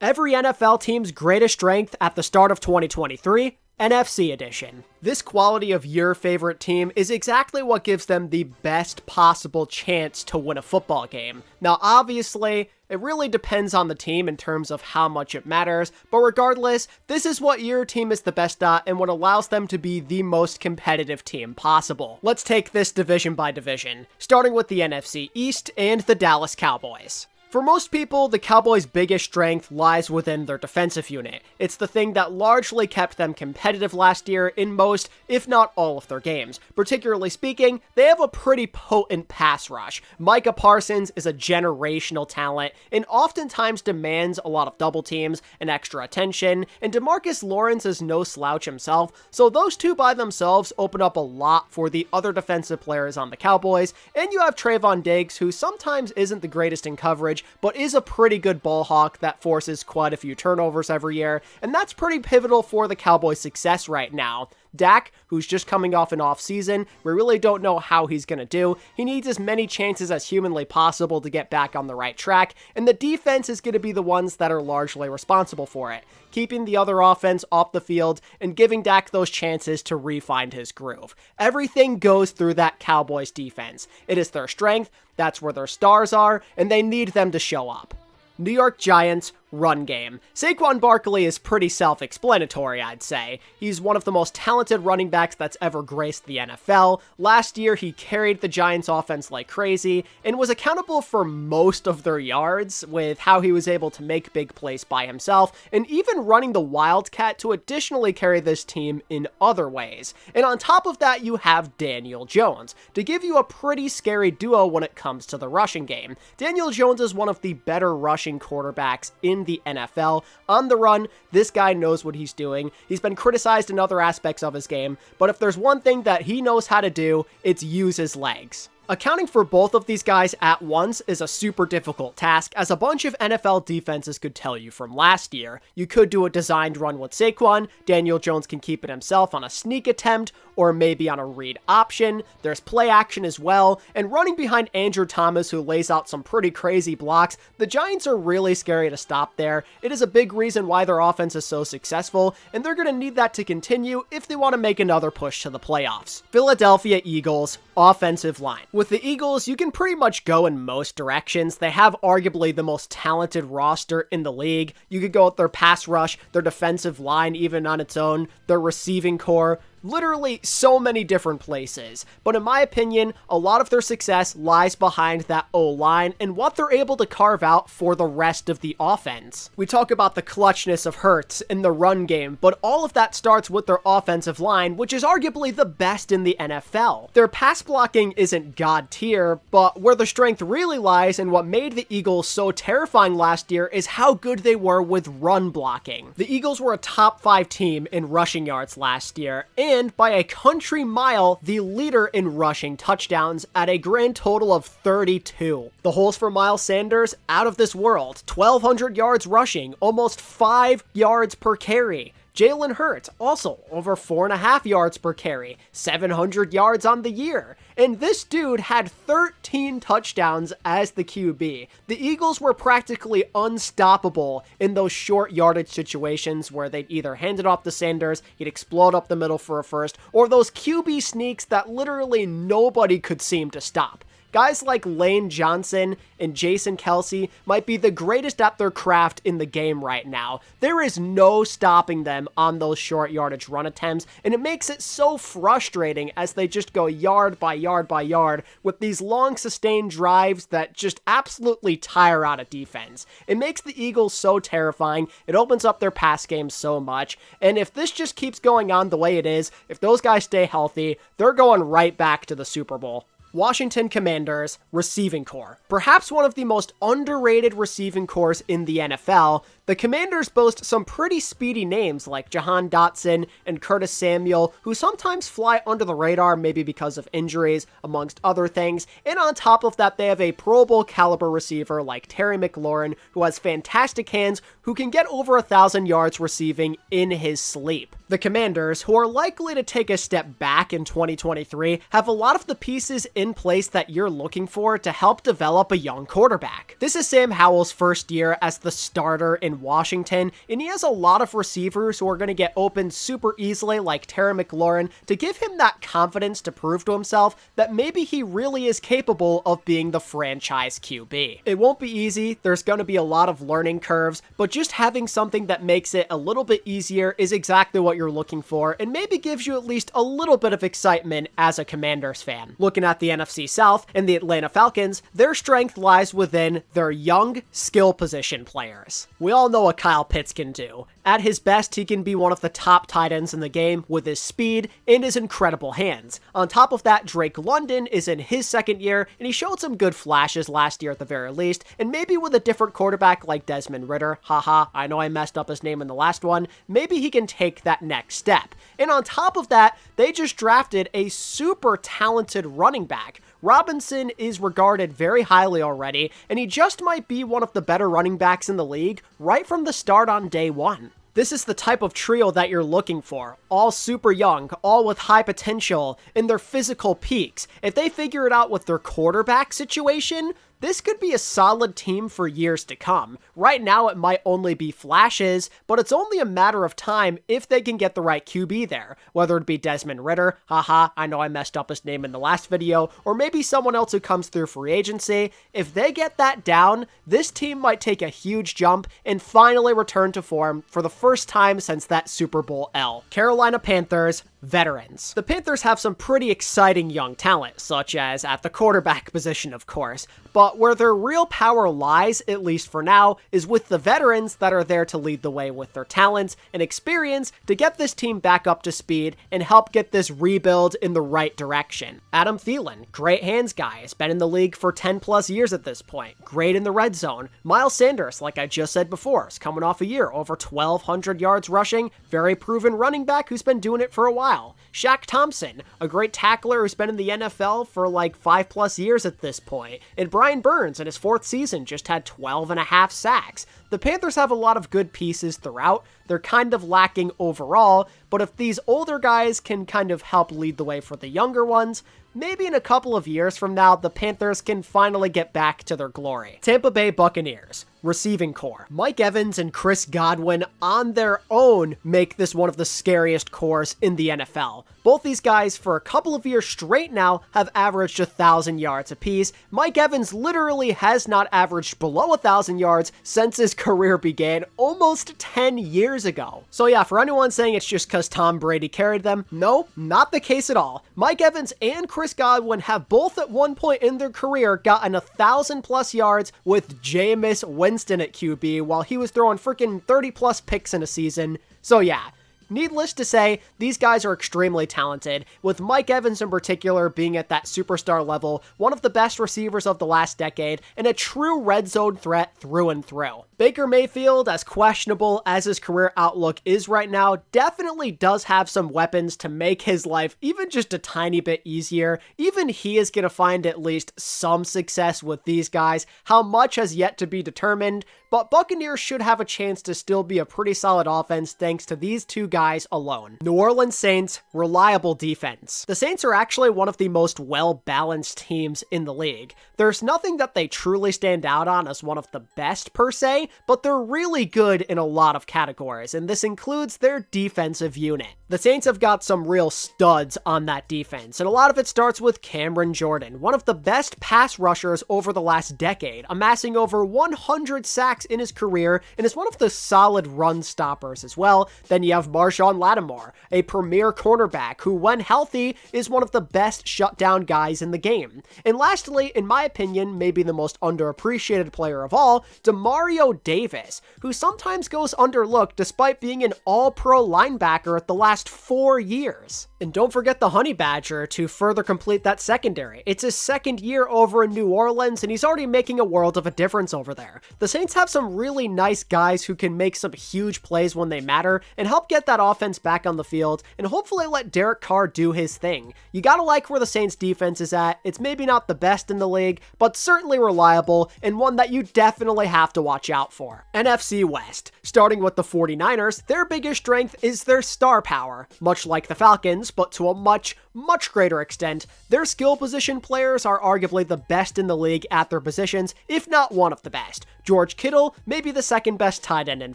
Every NFL team's greatest strength at the start of 2023, NFC edition. This quality of your favorite team is exactly what gives them the best possible chance to win a football game. Now, obviously, it really depends on the team in terms of how much it matters, but regardless, this is what your team is the best at and what allows them to be the most competitive team possible. Let's take this division by division, starting with the NFC East and the Dallas Cowboys. For most people, the Cowboys' biggest strength lies within their defensive unit. It's the thing that largely kept them competitive last year in most, if not all of their games. Particularly speaking, they have a pretty potent pass rush. Micah Parsons is a generational talent and oftentimes demands a lot of double teams and extra attention, and DeMarcus Lawrence is no slouch himself, so those two by themselves open up a lot for the other defensive players on the Cowboys, and you have Trayvon Diggs, who sometimes isn't the greatest in coverage, but is a pretty good ball hawk that forces quite a few turnovers every year, and that's pretty pivotal for the Cowboys' success right now. Dak, who's just coming off an off season, we really don't know how he's going to do. He needs as many chances as humanly possible to get back on the right track, and the defense is going to be the ones that are largely responsible for it, keeping the other offense off the field and giving Dak those chances to re-find his groove. Everything goes through that Cowboys defense. It is their strength, that's where their stars are, and they need them to show up. New York Giants run game. Saquon Barkley is pretty self-explanatory, I'd say. He's one of the most talented running backs that's ever graced the NFL. Last year, he carried the Giants offense like crazy and was accountable for most of their yards with how he was able to make big plays by himself and even running the Wildcat to additionally carry this team in other ways. And on top of that, you have Daniel Jones to give you a pretty scary duo when it comes to the rushing game. Daniel Jones is one of the better rushing quarterbacks in the NFL. On the run, this guy knows what he's doing. He's been criticized in other aspects of his game, but if there's one thing that he knows how to do, it's use his legs. Accounting for both of these guys at once is a super difficult task, as a bunch of NFL defenses could tell you from last year. You could do a designed run with Saquon, Daniel Jones can keep it himself on a sneak attempt, or maybe on a read option. There's play action as well, and running behind Andrew Thomas, who lays out some pretty crazy blocks. The Giants are really scary to stop there. It is a big reason why their offense is so successful, and they're going to need that to continue if they want to make another push to the playoffs. Philadelphia Eagles offensive line. With the Eagles, you can pretty much go in most directions. They have arguably the most talented roster in the league. You could go with their pass rush, their defensive line even on its own, their receiving core, literally so many different places. But in my opinion, a lot of their success lies behind that O-line and what they're able to carve out for the rest of the offense. We talk about the clutchness of Hurts in the run game, but all of that starts with their offensive line, which is arguably the best in the NFL. Their pass blocking isn't god tier, but where the strength really lies and what made the Eagles so terrifying last year is how good they were with run blocking. The Eagles were a top 5 team in rushing yards last year, and by a country mile, the leader in rushing touchdowns at a grand total of 32. The holes for Miles Sanders, out of this world. 1,200 yards rushing, almost 5 yards per carry. Jalen Hurts, also over 4.5 yards per carry, 700 yards on the year. And this dude had 13 touchdowns as the QB. The Eagles were practically unstoppable in those short yardage situations where they'd either hand it off to Sanders, he'd explode up the middle for a first, or those QB sneaks that literally nobody could seem to stop. Guys like Lane Johnson and Jason Kelce might be the greatest at their craft in the game right now. There is no stopping them on those short yardage run attempts, and it makes it so frustrating as they just go yard by yard by yard with these long sustained drives that just absolutely tire out a defense. It makes the Eagles so terrifying, it opens up their pass game so much, and if this just keeps going on the way it is, if those guys stay healthy, they're going right back to the Super Bowl. Washington Commanders receiving core. Perhaps one of the most underrated receiving cores in the NFL, the Commanders boast some pretty speedy names like Jahan Dotson and Curtis Samuel, who sometimes fly under the radar, maybe because of injuries, amongst other things. And on top of that, they have a Pro Bowl caliber receiver like Terry McLaurin, who has fantastic hands, who can get over 1,000 yards receiving in his sleep. The Commanders, who are likely to take a step back in 2023, have a lot of the pieces in place that you're looking for to help develop a young quarterback. This is Sam Howell's first year as the starter in in Washington, and he has a lot of receivers who are going to get open super easily like Terry McLaurin to give him that confidence to prove to himself that maybe he really is capable of being the franchise QB. It won't be easy, there's going to be a lot of learning curves, but just having something that makes it a little bit easier is exactly what you're looking for, and maybe gives you at least a little bit of excitement as a Commanders fan. Looking at the NFC South and the Atlanta Falcons, their strength lies within their young skill position players. We all know what Kyle Pitts can do. At his best, he can be one of the top tight ends in the game with his speed and his incredible hands. On top of that, Drake London is in his second year, and he showed some good flashes last year at the very least, and maybe with a different quarterback like Desmond Ridder, haha, I know I messed up his name in the last one, maybe he can take that next step. And on top of that, they just drafted a super talented running back. Robinson is regarded very highly already, and he just might be one of the better running backs in the league right from the start on day one. This is the type of trio that you're looking for. All super young, all with high potential in their physical peaks. If they figure it out with their quarterback situation, this could be a solid team for years to come. Right now, it might only be flashes, but it's only a matter of time if they can get the right QB there. Whether it be Desmond Ridder, haha, I know I messed up his name in the last video, or maybe someone else who comes through free agency. If they get that down, this team might take a huge jump and finally return to form for the first time since that Super Bowl L. Carolina Panthers, veterans. The Panthers have some pretty exciting young talent, such as at the quarterback position, of course, but where their real power lies, at least for now, is with the veterans that are there to lead the way with their talents and experience to get this team back up to speed and help get this rebuild in the right direction. Adam Thielen, great hands guy, has been in the league for 10 plus years at this point, great in the red zone. Miles Sanders, like I just said before, is coming off a year, over 1,200 yards rushing, very proven running back who's been doing it for a while. Shaq Thompson, a great tackler who's been in the NFL for like 5+ years at this point. And Brian Burns, in his 4th season, just had 12.5 sacks. The Panthers have a lot of good pieces throughout. They're kind of lacking overall, but if these older guys can kind of help lead the way for the younger ones, maybe in a couple of years from now, the Panthers can finally get back to their glory. Tampa Bay Buccaneers, receiving core. Mike Evans and Chris Godwin on their own make this one of the scariest cores in the NFL. Both these guys, for a couple of years straight now, have averaged 1,000 yards apiece. Mike Evans literally has not averaged below 1,000 yards since his career began almost 10 years ago. So yeah, for anyone saying it's just because Tom Brady carried them, no, not the case at all. Mike Evans and Chris Godwin have both at one point in their career gotten 1,000+ yards with Jameis Winston at QB while he was throwing freaking 30+ picks in a season. So yeah, needless to say, these guys are extremely talented, with Mike Evans in particular being at that superstar level, one of the best receivers of the last decade, and a true red zone threat through and through. Baker Mayfield, as questionable as his career outlook is right now, definitely does have some weapons to make his life even just a tiny bit easier. Even he is going to find at least some success with these guys. How much has yet to be determined, but Buccaneers should have a chance to still be a pretty solid offense thanks to these two guys alone. New Orleans Saints, reliable defense. The Saints are actually one of the most well-balanced teams in the league. There's nothing that they truly stand out on as one of the best per se, but they're really good in a lot of categories, and this includes their defensive unit. The Saints have got some real studs on that defense, and a lot of it starts with Cameron Jordan, one of the best pass rushers over the last decade, amassing over 100 sacks in his career, and is one of the solid run stoppers as well. Then you have Marshawn Lattimore, a premier cornerback who, when healthy, is one of the best shutdown guys in the game. And lastly, in my opinion, maybe the most underappreciated player of all, Demario Davis, who sometimes goes underlooked despite being an all-pro linebacker at the last 4 years. And don't forget the Honey Badger to further complete that secondary. It's his second year over in New Orleans, and he's already making a world of a difference over there. The Saints have some really nice guys who can make some huge plays when they matter and help get that offense back on the field and hopefully let Derek Carr do his thing. You gotta like where the Saints defense is at. It's maybe not the best in the league, but certainly reliable and one that you definitely have to watch out for. NFC West. Starting with the 49ers, their biggest strength is their star power. firepower. Much like the Falcons, but to a much greater extent, their skill position players are arguably the best in the league at their positions, if not one of the best. George Kittle may be the second best tight end in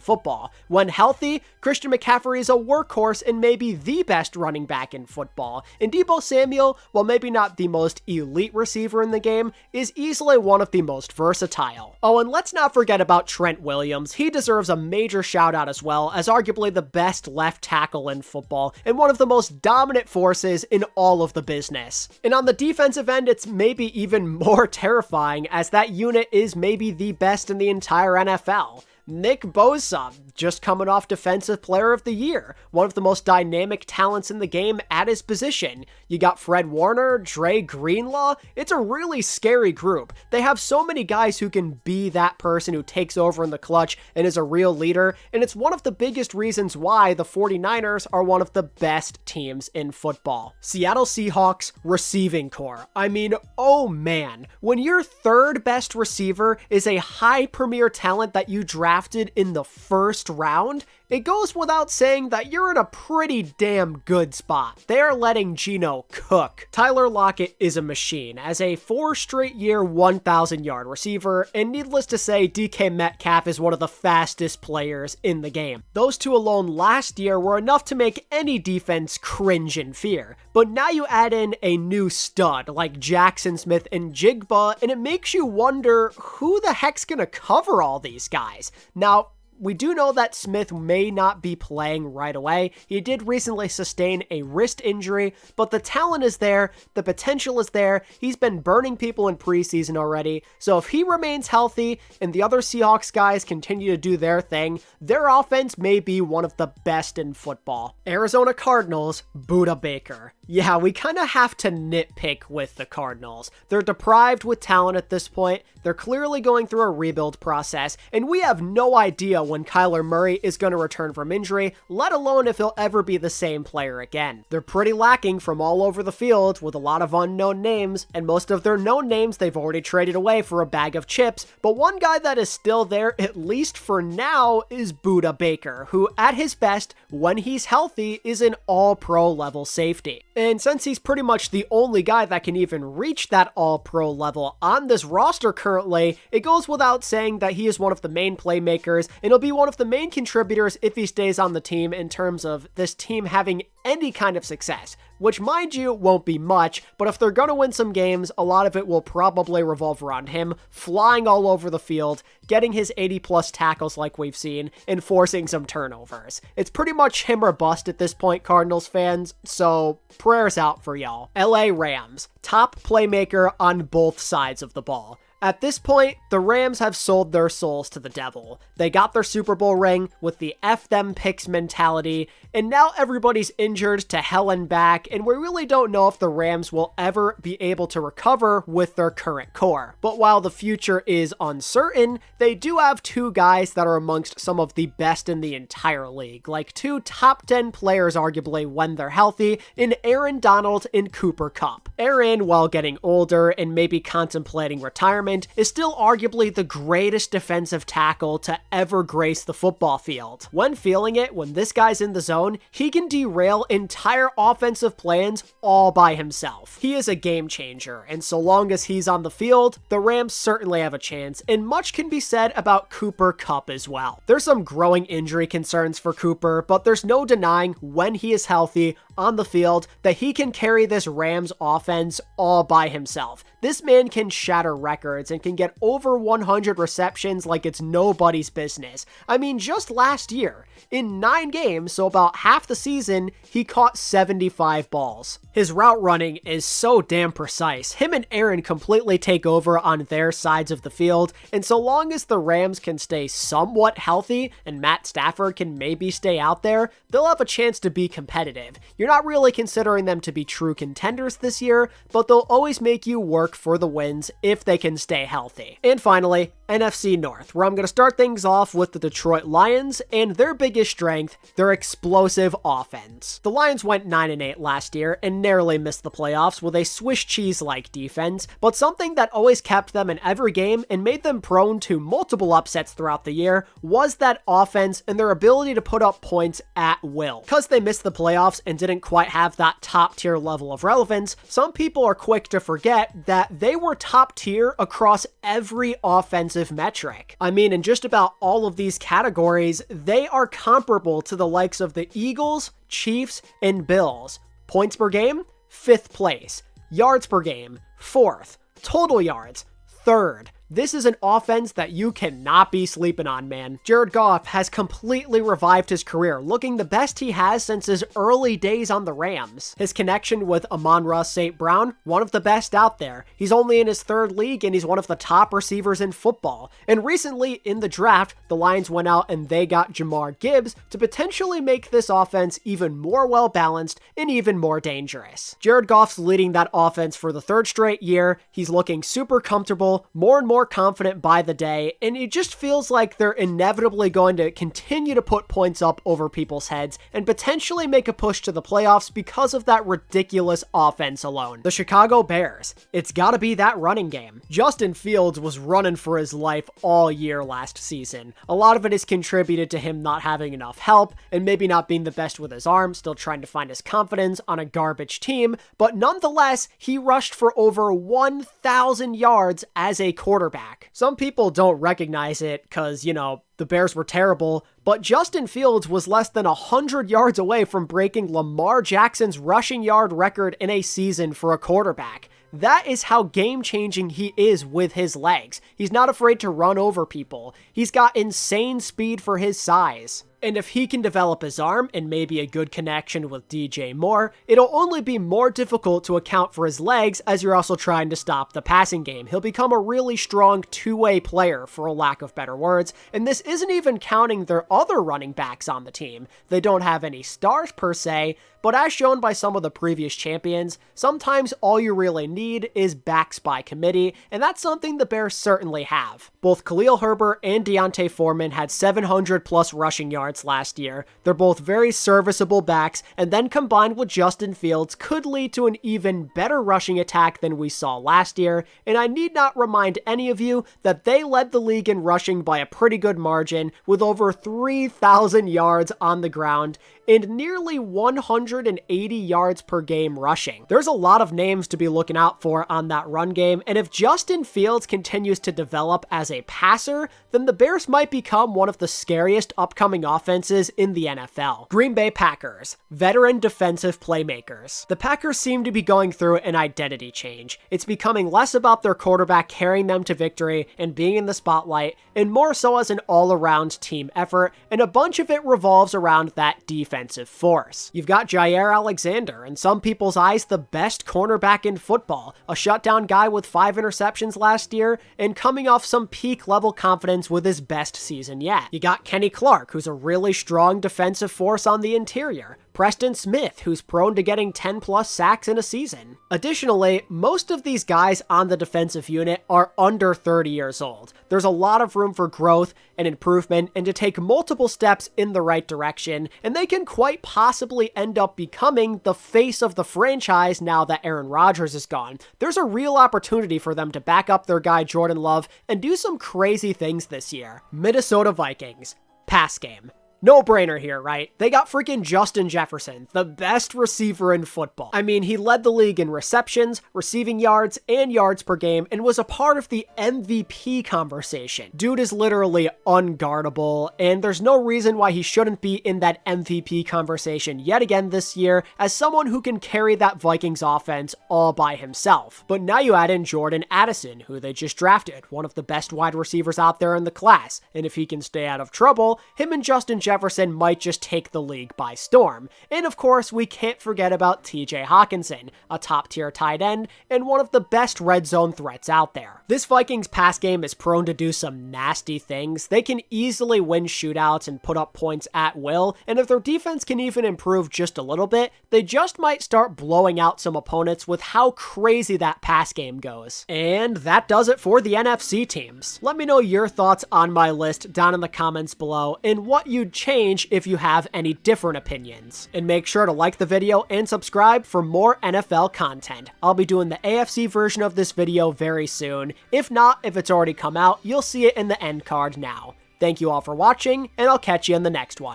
football. When healthy, Christian McCaffrey is a workhorse and maybe the best running back in football. And Deebo Samuel, while maybe not the most elite receiver in the game, is easily one of the most versatile. Oh, and let's not forget about Trent Williams. He deserves a major shout out as well, as arguably the best left tackle in football and one of the most dominant forces in all of the business. And on the defensive end, it's maybe even more terrifying, as that unit is maybe the best in the entire NFL. Nick Bosa, just coming off Defensive Player of the Year, one of the most dynamic talents in the game at his position. You got Fred Warner, Dre Greenlaw. It's a really scary group. They have so many guys who can be that person who takes over in the clutch and is a real leader, and it's one of the biggest reasons why the 49ers are one of the best teams in football. Seattle Seahawks receiving core. I mean, oh man, when your third best receiver is a high premier talent that you drafted in the first round, it goes without saying that you're in a pretty damn good spot. They are letting Geno cook. Tyler Lockett is a machine as a 4-straight-year 1,000-yard receiver, and needless to say, DK Metcalf is one of the fastest players in the game. Those two alone last year were enough to make any defense cringe in fear. But now you add in a new stud like Jackson Smith and Jigba, and it makes you wonder who the heck's gonna cover all these guys. Now, we do know that Smith may not be playing right away. He did recently sustain a wrist injury, but the talent is there, the potential is there. He's been burning people in preseason already, so if he remains healthy and the other Seahawks guys continue to do their thing, their offense may be one of the best in football. Arizona Cardinals, Budda Baker. Yeah, we kind of have to nitpick with the Cardinals. They're deprived with talent at this point. They're clearly going through a rebuild process, and we have no idea when Kyler Murray is going to return from injury, let alone if he'll ever be the same player again. They're pretty lacking from all over the field with a lot of unknown names, and most of their known names they've already traded away for a bag of chips, but one guy that is still there, at least for now, is Budda Baker, who at his best, when he's healthy, is an all-pro level safety. And since he's pretty much the only guy that can even reach that all-pro level on this roster currently, it goes without saying that he is one of the main playmakers, and he'll be one of the main contributors if he stays on the team in terms of this team having any kind of success, which mind you won't be much, but if they're going to win some games, a lot of it will probably revolve around him flying all over the field, getting his 80+ tackles like we've seen, and forcing some turnovers. It's pretty much him or bust at this point, Cardinals fans, so prayers out for y'all. LA Rams, top playmaker on both sides of the ball. At this point, the Rams have sold their souls to the devil. They got their Super Bowl ring with the F them picks mentality, and now everybody's injured to hell and back, and we really don't know if the Rams will ever be able to recover with their current core. But while the future is uncertain, they do have two guys that are amongst some of the best in the entire league, like two top 10 players arguably when they're healthy, in Aaron Donald and Cooper Kupp. Aaron, while getting older and maybe contemplating retirement, is still arguably the greatest defensive tackle to ever grace the football field. When feeling it, when this guy's in the zone, he can derail entire offensive plans all by himself. He is a game changer, and so long as he's on the field, the Rams certainly have a chance, and much can be said about Cooper Kupp as well. There's some growing injury concerns for Cooper, but there's no denying when he is healthy on the field that he can carry this Rams offense all by himself. This man can shatter records and can get over 100 receptions like it's nobody's business. I mean, just last year, in 9 games, so about half the season, he caught 75 balls. His route running is so damn precise. Him and Aaron completely take over on their sides of the field, and so long as the Rams can stay somewhat healthy and Matt Stafford can maybe stay out there, they'll have a chance to be competitive. You're not really considering them to be true contenders this year, but they'll always make you work for the wins if they can stay healthy. And finally, NFC North, where I'm going to start things off with the Detroit Lions and their biggest strength, their explosive offense. The Lions went 9-8 last year and narrowly missed the playoffs with a Swiss cheese-like defense, but something that always kept them in every game and made them prone to multiple upsets throughout the year was that offense and their ability to put up points at will. Because they missed the playoffs and didn't quite have that top-tier level of relevance, some people are quick to forget that they were top-tier across every offensive metric. I mean, in just about all of these categories, they are comparable to the likes of the Eagles, Chiefs, and Bills. Points per game, 5th place. Yards per game, 4th. Total yards, 3rd. This is an offense that you cannot be sleeping on, man. Jared Goff has completely revived his career, looking the best he has since his early days on the Rams. His connection with Amon-Ra St. Brown, one of the best out there. He's only in his 3rd league and he's one of the top receivers in football. And recently in the draft, the Lions went out and they got Jahmyr Gibbs to potentially make this offense even more well-balanced and even more dangerous. Jared Goff's leading that offense for the 3rd straight year. He's looking super comfortable, more and more confident by the day, and it just feels like they're inevitably going to continue to put points up over people's heads and potentially make a push to the playoffs because of that ridiculous offense alone. The Chicago Bears, it's gotta be that running game. Justin Fields was running for his life all year last season. A lot of it is contributed to him not having enough help and maybe not being the best with his arm, still trying to find his confidence on a garbage team, but nonetheless, he rushed for over 1,000 yards as a quarterback. Some people don't recognize it because, the Bears were terrible, but Justin Fields was less than 100 yards away from breaking Lamar Jackson's rushing yard record in a season for a quarterback. That is how game-changing he is with his legs. He's not afraid to run over people. He's got insane speed for his size. And if he can develop his arm and maybe a good connection with DJ Moore, it'll only be more difficult to account for his legs as you're also trying to stop the passing game. He'll become a really strong two-way player, for a lack of better words, and this isn't even counting their other running backs on the team. They don't have any stars per se, but as shown by some of the previous champions, sometimes all you really need is backs by committee, and that's something the Bears certainly have. Both Khalil Herbert and Deontay Foreman had 700 plus rushing yards last year. They're both very serviceable backs, and then combined with Justin Fields could lead to an even better rushing attack than we saw last year, and I need not remind any of you that they led the league in rushing by a pretty good margin with over 3,000 yards on the ground and nearly 180 yards per game rushing. There's a lot of names to be looking out for on that run game, and if Justin Fields continues to develop as a passer, then the Bears might become one of the scariest upcoming offenses in the NFL. Green Bay Packers, veteran defensive playmakers. The Packers seem to be going through an identity change. It's becoming less about their quarterback carrying them to victory and being in the spotlight, and more so as an all-around team effort, and a bunch of it revolves around that defensive force. You've got Jair Alexander, in some people's eyes, the best cornerback in football, a shutdown guy with 5 interceptions last year, and coming off some peak level confidence with his best season yet. You got Kenny Clark, who's a really strong defensive force on the interior. Preston Smith, who's prone to getting 10 plus sacks in a season. Additionally, most of these guys on the defensive unit are under 30 years old. There's a lot of room for growth and improvement and to take multiple steps in the right direction, and they can quite possibly end up becoming the face of the franchise now that Aaron Rodgers is gone. There's a real opportunity for them to back up their guy Jordan Love and do some crazy things this year. Minnesota Vikings, pass game. No-brainer here, right? They got freaking Justin Jefferson, the best receiver in football. I mean, he led the league in receptions, receiving yards, and yards per game, and was a part of the MVP conversation. Dude is literally unguardable, and there's no reason why he shouldn't be in that MVP conversation yet again this year as someone who can carry that Vikings offense all by himself. But now you add in Jordan Addison, who they just drafted, one of the best wide receivers out there in the class, and if he can stay out of trouble, him and Justin Jefferson might just take the league by storm. And of course, we can't forget about TJ Hawkinson, a top-tier tight end and one of the best red zone threats out there. This Vikings pass game is prone to do some nasty things. They can easily win shootouts and put up points at will, and if their defense can even improve just a little bit, they just might start blowing out some opponents with how crazy that pass game goes. And that does it for the NFC teams. Let me know your thoughts on my list down in the comments below and what you'd change if you have any different opinions. And make sure to like the video and subscribe for more NFL content. I'll be doing the AFC version of this video very soon. If not, if it's already come out, you'll see it in the end card now. Thank you all for watching, and I'll catch you in the next one.